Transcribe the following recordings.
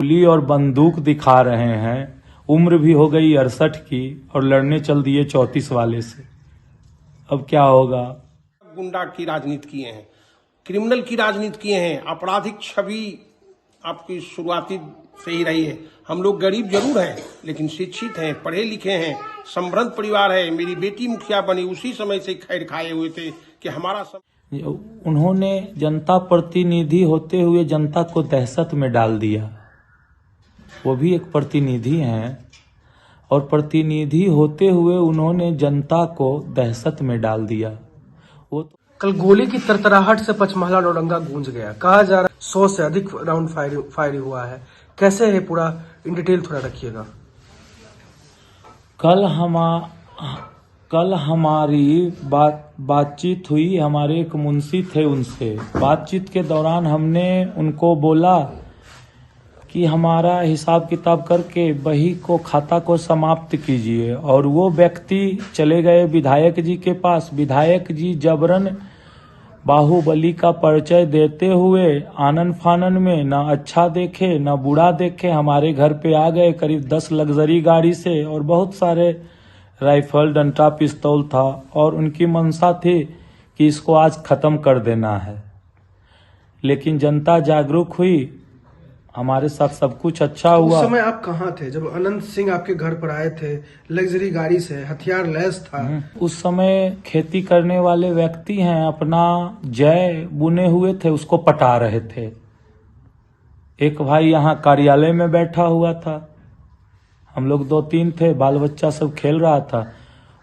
गोली और बंदूक दिखा रहे हैं। उम्र भी हो गई 68 की और लड़ने चल दिए 34 वाले से। अब क्या होगा? गुंडा की राजनीति किए हैं, क्रिमिनल की राजनीति किए हैं, आपराधिक छवि आपकी शुरुआती से ही रही है। हम लोग गरीब जरूर हैं लेकिन शिक्षित हैं, पढ़े लिखे हैं, समृद्ध परिवार है। मेरी बेटी मुखिया बनी उसी समय से खैर खाए हुए थे कि हमारा उन्होंने जनता प्रतिनिधि होते हुए जनता को दहशत में डाल दिया। वो भी एक प्रतिनिधि हैं और प्रतिनिधि होते हुए उन्होंने जनता को दहशत में डाल दिया। वो कल गोली की तरतराहट से पचमहला डोरंगा गूंज गया। कहा जा रहा है 100 से अधिक राउंड फायरिंग हुआ है। कैसे है पूरा, इन डिटेल थोड़ा रखिएगा। कल हमारी बातचीत हुई। हमारे एक मुंशी थे, उनसे बातचीत के दौरान हमने उनको बोला कि हमारा हिसाब किताब करके बही को, खाता को समाप्त कीजिए। और वो व्यक्ति चले गए विधायक जी के पास। विधायक जी जबरन बाहुबली का परिचय देते हुए आनन फानन में न अच्छा देखे न बुरा देखे हमारे घर पे आ गए। करीब 10 लग्जरी गाड़ी से और बहुत सारे राइफल, डंडा, पिस्तौल था और उनकी मंशा थी कि इसको आज खत्म कर देना है। लेकिन जनता जागरूक हुई, हमारे साथ सब कुछ अच्छा हुआ। उस समय आप कहाँ थे जब अनंत सिंह आपके घर पर आए थे? लग्जरी गाड़ी से, हथियार लैस था। उस समय खेती करने वाले व्यक्ति हैं, अपना जय बुने हुए थे, उसको पटा रहे थे। एक भाई यहाँ कार्यालय में बैठा हुआ था, हम लोग 2-3 थे, बाल बच्चा सब खेल रहा था।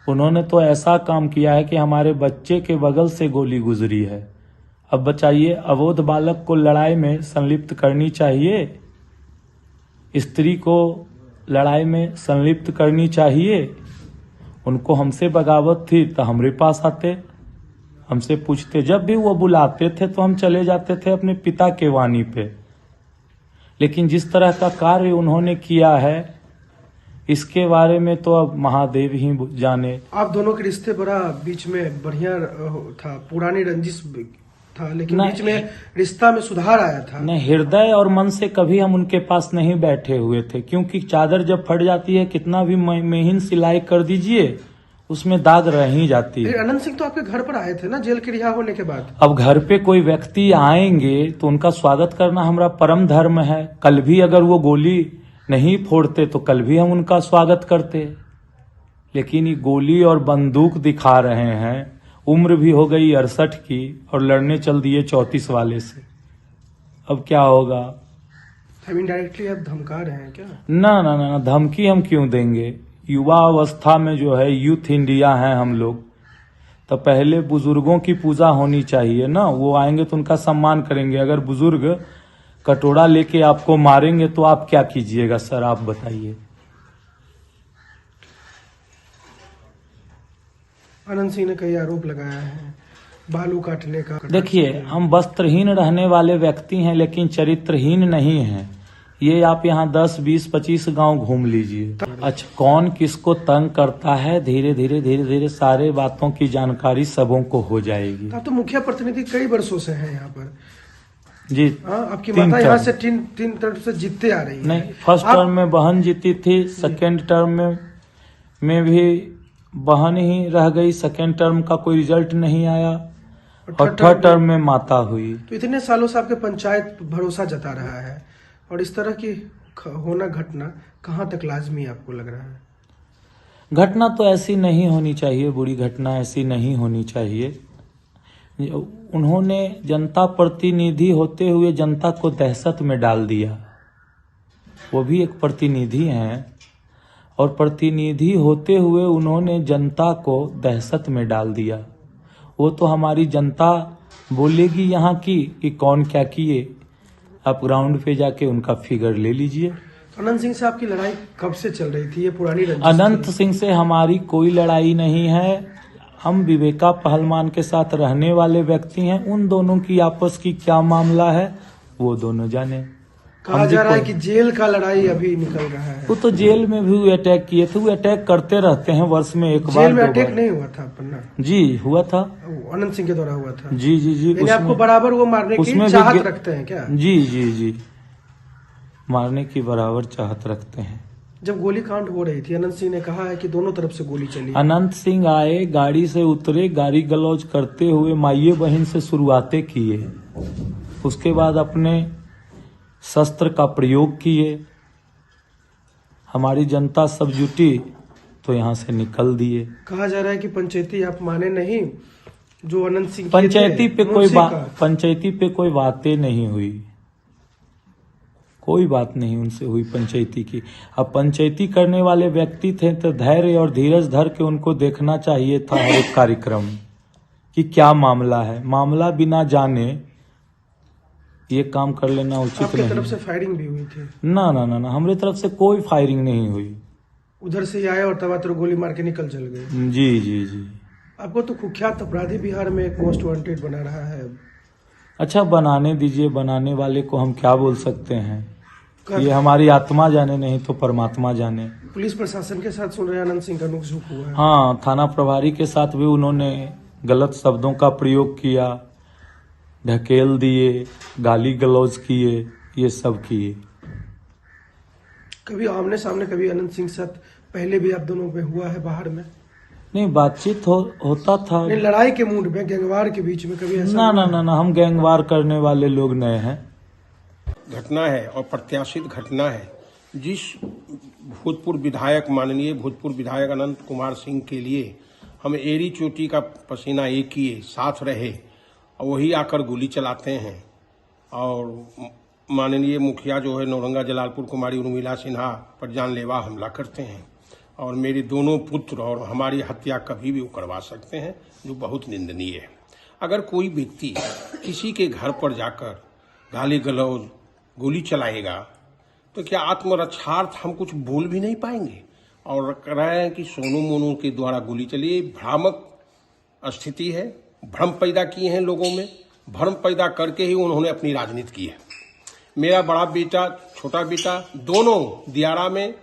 उन्होंने तो ऐसा काम किया है कि हमारे बच्चे के बगल से गोली गुजरी है। अब बताइए, अबोध बालक को लड़ाई में संलिप्त करनी चाहिए? स्त्री को लड़ाई में संलिप्त करनी चाहिए? उनको हमसे बगावत थी तो हमारे पास आते, हमसे पूछते। जब भी वो बुलाते थे तो हम चले जाते थे अपने पिता के वाणी पे। लेकिन जिस तरह का कार्य उन्होंने किया है, इसके बारे में तो अब महादेव ही जाने। आप दोनों के रिश्ते बड़ा बीच में बढ़िया था, पुरानी रंजिश था, लेकिन बीच में रिश्ता में सुधार आया था। नहीं, हृदय और मन से कभी हम उनके पास नहीं बैठे हुए थे, क्योंकि चादर जब फट जाती है, कितना भी महीन सिलाई कर दीजिए, उसमें दाग रह ही जाती है। अनंत सिंह तो आपके घर पर आए थे ना, जेल के रिहा होने के बाद? अब घर पे कोई व्यक्ति आएंगे तो उनका स्वागत करना हमारा परम धर्म है। कल भी अगर वो गोली नहीं फोड़ते तो कल भी हम उनका स्वागत करते। लेकिन ये गोली और बंदूक दिखा रहे हैं। उम्र भी हो गई 68 की और लड़ने चल दिए 34 वाले से। अब क्या होगा? इनडायरेक्टली आप धमका रहे हैं क्या? ना, धमकी हम क्यों देंगे? युवा अवस्था में जो है, यूथ इंडिया है हम लोग, तो पहले बुजुर्गों की पूजा होनी चाहिए ना। वो आएंगे तो उनका सम्मान करेंगे। अगर बुजुर्ग कटोरा लेके आपको मारेंगे तो आप क्या कीजिएगा सर, आप बताइए। अनंत सिंह ने कई आरोप लगाया है बालू काटने का। देखिए, हम वस्त्रहीन रहने वाले व्यक्ति हैं लेकिन चरित्रहीन नहीं हैं। ये आप यहाँ 10, 20, 25 गांव घूम लीजिए। अच्छा, कौन किसको तंग करता है, धीरे धीरे सारे बातों की जानकारी सबों को हो जाएगी। आप तो मुखिया प्रतिनिधि कई वर्षों से हैं यहाँ पर जी। आपकी माता यहाँ से तीन टर्म से जीतते आ रही है। नहीं, फर्स्ट टर्म में बहन जीती थी, सेकेंड टर्म में भी बहन ही रह गई। सेकेंड टर्म का कोई रिजल्ट नहीं आया और थर्ड टर्म में माता हुई। तो इतने सालों से आपके पंचायत भरोसा जता रहा है और इस तरह की होना घटना कहाँ तक लाजमी आपको लग रहा है? घटना तो ऐसी नहीं होनी चाहिए, बुरी घटना ऐसी नहीं होनी चाहिए। उन्होंने जनता प्रतिनिधि होते हुए जनता को दहशत में डाल दिया। वो भी एक प्रतिनिधि हैं और प्रतिनिधि होते हुए उन्होंने जनता को दहशत में डाल दिया। वो तो हमारी जनता बोलेगी यहाँ की कि कौन क्या किए। आप ग्राउंड पे जाके उनका फिगर ले लीजिए। अनंत सिंह से आपकी लड़ाई कब से चल रही थी? ये पुरानी रंजिश अनंत सिंह से हमारी कोई लड़ाई नहीं है। हम विवेका पहलवान के साथ रहने वाले व्यक्ति हैं। उन दोनों की आपस की क्या मामला है वो दोनों जाने। कहा जा रहा है कि जेल का लड़ाई अभी निकल रहा है। वो तो जेल में भी अटैक किए थे। वो अटैक करते रहते हैं वर्ष में एक बार। जेल में अटैक नहीं हुआ था पन्ना? जी हुआ था, अनंत सिंह के द्वारा हुआ था। जी। आपको बराबर वो मारने की चाहत रखते हैं क्या? जी। मारने की बराबर चाहत रखते हैं। जब गोली कांड हो रही थी, अनंत सिंह ने कहा है कि दोनों तरफ से गोली चली। अनंत सिंह आए, गाड़ी से उतरे, गाली गलौज करते हुए माइये बहन से शुरुआतें किए, उसके बाद अपने शस्त्र का प्रयोग किए। हमारी जनता सब जुटी तो यहाँ से निकल दिए। कहा जा रहा है कि पंचायती आप माने नहीं, जो अनंत सिंह पंचायती पे कोई बातें नहीं हुई, कोई बात नहीं उनसे हुई पंचायती की। अब पंचायती करने वाले व्यक्ति थे तो धैर्य और धीरज धर के उनको देखना चाहिए था हर एक कार्यक्रम कि क्या मामला है। मामला बिना जाने ये काम कर लेना उचित आपकी नहीं। तरफ से फायरिंग भी हुई थी? ना ना ना ना, हमारे तरफ से कोई फायरिंग नहीं हुई। उधर से ही आए और तबातर गोली मार के निकल चल गए। जी जी जी। आपको तो कुख्यात अपराधी बिहार में एक मोस्ट वांटेड बना रहा है। अच्छा, बनाने दीजिए, बनाने वाले को हम क्या बोल सकते हैं। ये हमारी आत्मा जाने, नहीं तो परमात्मा जाने। पुलिस प्रशासन के साथ सुन रहे अनंत सिंह का नुकझुक हुआ है। हाँ, थाना प्रभारी के साथ भी उन्होंने गलत शब्दों का प्रयोग किया, ढकेल दिए, गाली गलौज किए, ये सब किए। कभी आमने सामने, कभी अनंत सिंह साथ पहले भी आप दोनों में हुआ है बाहर में? नहीं, बातचीत होता था। नहीं, लड़ाई के मूड में, गैंगवार के बीच में कभी ऐसा? ना ना ना ना, हम गैंगवार करने वाले लोग नहीं हैं। घटना है और प्रत्याशित घटना है। जिस भूतपूर्व विधायक, माननीय भूतपूर्व विधायक अनंत कुमार सिंह के लिए हम एड़ी चोटी का पसीना एक किए, साथ रहे, और वही आकर गोली चलाते हैं। और माननीय मुखिया जो है नौरंगा जलालपुर कुमारी उर्मिला सिन्हा पर जानलेवा हमला करते हैं, और मेरे दोनों पुत्र, और हमारी हत्या कभी भी वो करवा सकते हैं, जो बहुत निंदनीय है। अगर कोई व्यक्ति किसी के घर पर जाकर गाली गलौज, गोली चलाएगा तो क्या आत्मरक्षार्थ हम कुछ बोल भी नहीं पाएंगे? और कह रहे हैं कि सोनू मोनू के द्वारा गोली चली, भ्रामक स्थिति है। भ्रम पैदा किए हैं लोगों में, भ्रम पैदा करके ही उन्होंने अपनी राजनीति की है। मेरा बड़ा बेटा, छोटा बेटा, दोनों दियारा में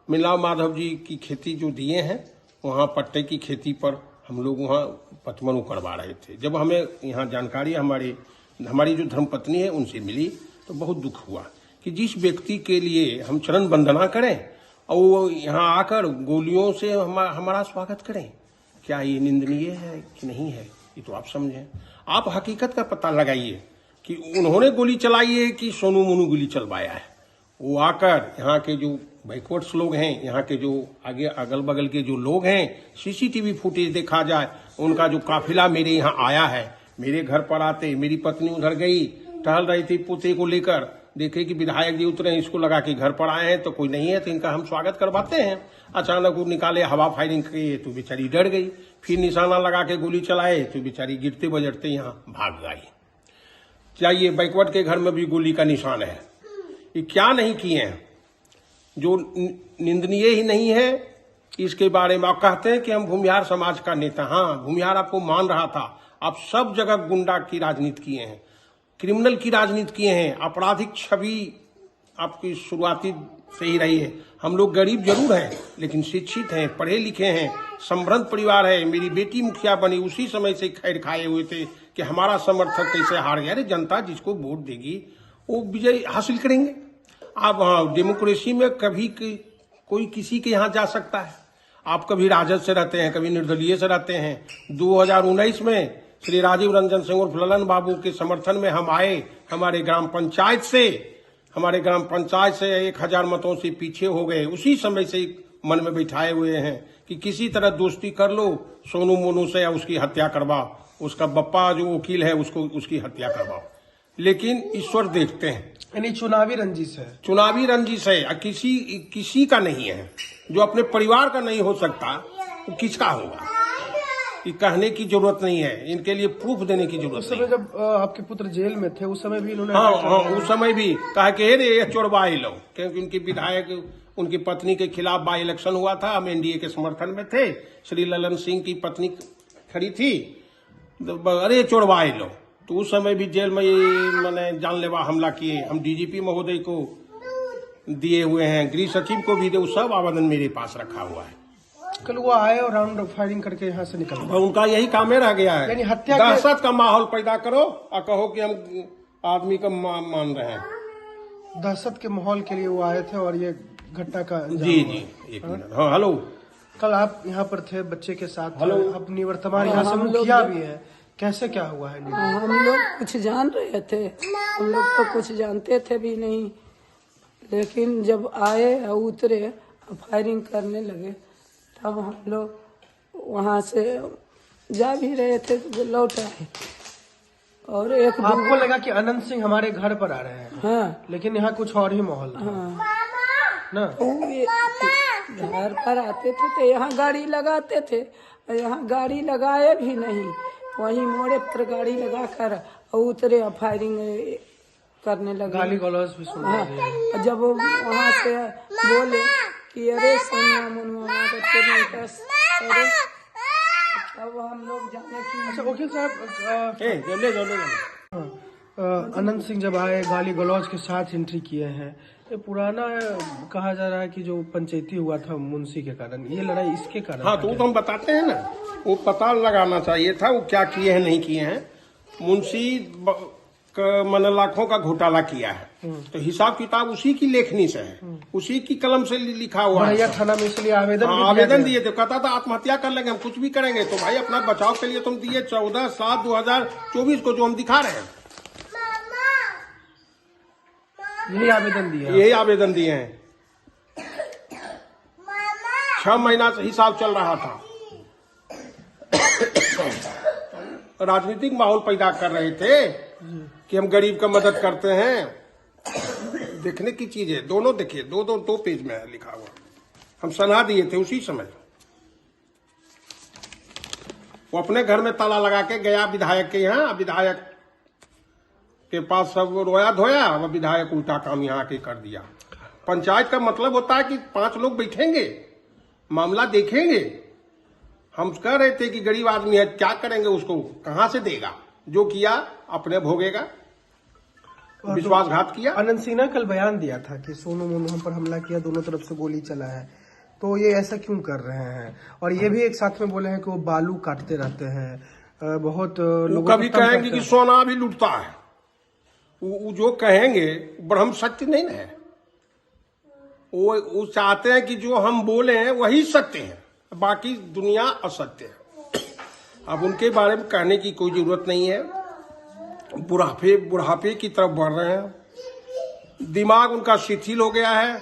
मिलाव माधव जी की खेती जो दिए हैं, वहाँ पट्टे की खेती पर हम लोग वहाँ पचमनु करवा रहे थे। जब हमें यहाँ जानकारी हमारी जो धर्मपत्नी है उनसे मिली तो बहुत दुख हुआ कि जिस व्यक्ति के लिए हम चरण वंदना करें और वो यहाँ आकर गोलियों से हमारा स्वागत करें, क्या ये निंदनीय है कि नहीं है? ये तो आप समझें। आप हकीकत का पता लगाइए कि उन्होंने गोली चलाई है कि सोनू मोनू गोली चलवाया है। वो आकर यहाँ के जो बैकवर्ड्स लोग हैं, यहाँ के जो आगे अगल बगल के जो लोग हैं, सीसीटीवी फुटेज देखा जाए, उनका जो काफिला मेरे यहाँ आया है, मेरे घर पर आते, मेरी पत्नी उधर गई, टहल रही थी पोते को लेकर, देखे कि विधायक जी उतरे, इसको लगा कि घर पर आए हैं तो कोई नहीं है, तो इनका हम स्वागत करवाते हैं। अचानक वो निकाले, हवा फायरिंग किए तो बेचारी डर गई, फिर निशाना लगा के गोली चलाए तो बेचारी गिरते बजटते यहाँ भाग गई। चाहिए बैकवर्ड के घर में भी गोली का निशान है। ये क्या नहीं किए हैं जो निंदनीय ही नहीं है। इसके बारे में आप कहते हैं कि हम भूमिहार समाज का नेता। हाँ, भूमिहार आपको मान रहा था। आप सब जगह गुंडा की राजनीति किए हैं, क्रिमिनल की राजनीति किए हैं, आपराधिक छवि आपकी शुरुआती से ही रही है। हम लोग गरीब जरूर हैं लेकिन शिक्षित हैं, पढ़े लिखे हैं, समृद्ध परिवार है। मेरी बेटी मुखिया बनी, उसी समय से खैर खाए हुए थे कि हमारा समर्थक कैसे हार गया। अरे जनता जिसको वोट देगी वो विजय हासिल करेंगे। आप डेमोक्रेसी में कभी कोई किसी के यहाँ जा सकता है। आप कभी राजद से रहते हैं, कभी निर्दलीय से रहते हैं। 2019 में श्री राजीव रंजन सिंह और ललन बाबू के समर्थन में हम आए। हमारे ग्राम पंचायत से 1000 मतों से पीछे हो गए। उसी समय से मन में बिठाए हुए हैं कि किसी तरह दोस्ती कर लो सोनू मोनू से या उसकी हत्या करवाओ, उसका बप्पा जो वकील है उसको उसकी हत्या करवाओ। लेकिन ईश्वर देखते हैं। यानी चुनावी रंजिश है। चुनावी रंजिश है, किसी का नहीं है। जो अपने परिवार का नहीं हो सकता वो किसका होगा? ये कहने की जरूरत नहीं है, इनके लिए प्रूफ देने की जरूरत उस समय जब आपके पुत्र जेल में थे उस समय भी इन्होंने हाँ, उस समय भी कहा कि ये चोरबा लो, क्योंकि उनकी विधायक, उनकी पत्नी के खिलाफ बाई इलेक्शन हुआ था। हम एनडीए के समर्थन में थे। श्री ललन सिंह की पत्नी खड़ी थी, अरे चोरबा लो। तो उस समय भी जेल में मैंने जानलेवा हमला किए। हम डीजीपी महोदय को दिए हुए हैं, गृह सचिव को भी दे, सब आवेदन मेरे पास रखा हुआ है। कल वो आए और राउंड फायरिंग करके यहाँ से निकल गए। उनका यही काम रह गया है, यानी हत्या दहशत का माहौल पैदा करो और कहो कि हम आदमी का मान रहे हैं। दहशत के माहौल के लिए वो आए थे और ये घटना का अंजाम जी हुआ। जी, एक मिनट। हाँ हेलो। कल आप यहाँ पर थे बच्चे के साथ, हेलो। अब निवर्तमान यहाँ से मुखिया भी है, कैसे क्या हुआ है? हम लोग कुछ जान रहे थे, हम लोग तो कुछ जानते थे भी नहीं, लेकिन जब आए और उतरे और फायरिंग करने लगे तब हम लोग वहाँ से जा भी रहे थे तो लौट आए। और एक आपको लगा कि अनंत सिंह हमारे घर पर आ रहे हैं, हाँ लेकिन यहाँ कुछ और ही माहौल था ना? वो ये घर पर आते थे तो यहाँ गाड़ी लगाते थे, और यहाँ गाड़ी लगाए भी नहीं, वहीं मोड़े पर गाड़ी लगा कर और उतरे और फायरिंग करने लगे। गाली गलौज भी सुन हाँ, रहे हैं। और जब वो वहाँ से बोले कि अरे सोनिया मुनवा तो तेरी कस, अरे अब हम लोग जाने की। अच्छा वकील साहब, ले जाओ। अनंत सिंह जब आए गाली गलौज के साथ एंट्री किए हैं, ये पुराना कहा जा रहा है कि जो पंचायती हुआ था मुंशी के कारण, ये लड़ाई इसके कारण। हाँ तो वो तो हम बताते हैं ना, वो पता लगाना चाहिए था वो क्या किए हैं नहीं किए हैं। मुंशी मन लाखों का घोटाला किया है तो हिसाब किताब उसी की लेखनी से है, उसी की कलम से लिखा हुआ है। बड़ैया थाना में इसलिए आवेदन भी दिया आवेदन गया। दिए थे, कहता था आत्महत्या कर लेंगे, हम कुछ भी करेंगे। तो भाई अपना बचाव के लिए तुम दिए 14/7/2024 को जो हम दिखा रहे हैं, यही आवेदन दिया। यही आवेदन दिए हैं। 6 महीना से हिसाब चल रहा था। राजनीतिक माहौल पैदा कर रहे थे कि हम गरीब का मदद करते हैं। देखने की चीज है, दोनों देखिए, दो पेज में है लिखा हुआ। हम सलाह दिए थे उसी समय। वो अपने घर में ताला लगा के गया विधायक के यहाँ, विधायक के पास सब रोया धोया, वह विधायक उल्टा काम यहाँ के कर दिया। पंचायत का मतलब होता है कि 5 लोग बैठेंगे, मामला देखेंगे। हम कह रहे थे कि गरीब आदमी है, क्या करेंगे, उसको कहां से देगा, जो किया अपने भोगेगा। विश्वासघात किया। अनंत सिंह ने कल बयान दिया था कि सोनू मोनू हम पर हमला किया, दोनों तरफ से गोली चला है, तो ये ऐसा क्यों कर रहे हैं? और ये भी एक साथ में बोले हैं कि वो बालू काटते रहते हैं, बहुत लोग कभी कहेंगे कि सोना भी लूटता है, वो जो कहेंगे ब्रह्म सत्य नहीं ना है। वो चाहते हैं कि जो हम बोले हैं वही सत्य है, बाकी दुनिया असत्य है। अब उनके बारे में कहने की कोई जरूरत नहीं है। बुढ़ापे की तरफ बढ़ रहे हैं, दिमाग उनका शिथिल हो गया है।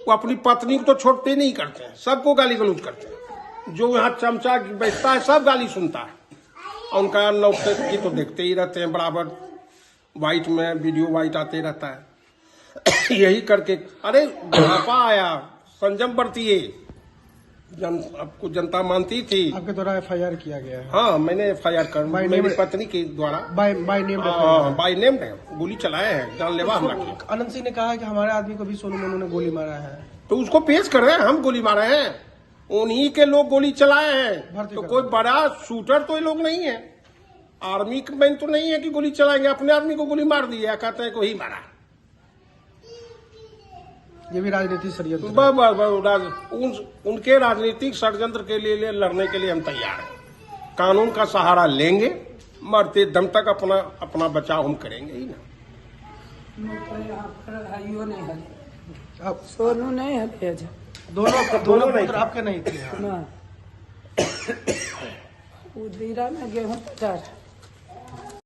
वो अपनी पत्नी को तो छोड़ते नहीं करते हैं, सबको गाली गलौज करते हैं। जो यहाँ चमचा बैठता है सब गाली सुनता है। और उनका नौटंकी तो देखते ही रहते हैं बराबर, वाइट में वीडियो वाइट आते रहता है। यही करके अरे बुढ़ापा आया, संयम बरतिए। आपको जनता मानती थी। आपके द्वारा FIR किया गया है? हाँ मैंने FIR कर, मेरी पत्नी के द्वारा बाय नेम। बाय नेम है, गोली चलाए हैं, जानलेवा हमला किया। अनंत सिंह ने कहा कि हमारे आदमी को भी सोनू मोनू ने गोली मारा है, तो उसको पेश कर रहे हैं, हम गोली मारे हैं, उन्हीं के लोग गोली चलाए हैं। तो कोई बड़ा शूटर तो ये लोग नहीं है, आर्मी मैन तो नहीं है कि गोली चलाएंगे। अपने आदमी को गोली मार दिया, कहते हैं कोई मारा। ये भी राजनीतिक षड्यंत्र है। उनके राजनीतिक षड्यंत्र के लिए लड़ने के लिए हम तैयार हैं। कानून का सहारा लेंगे, मरते दम तक अपना बचाव हम करेंगे ही ना। यहाँ पर आइयो नहीं हले, आप सोनू नहीं हले, दोनों पुत्र आपके नहीं थे? ना वो दीरा में गेहूं पटा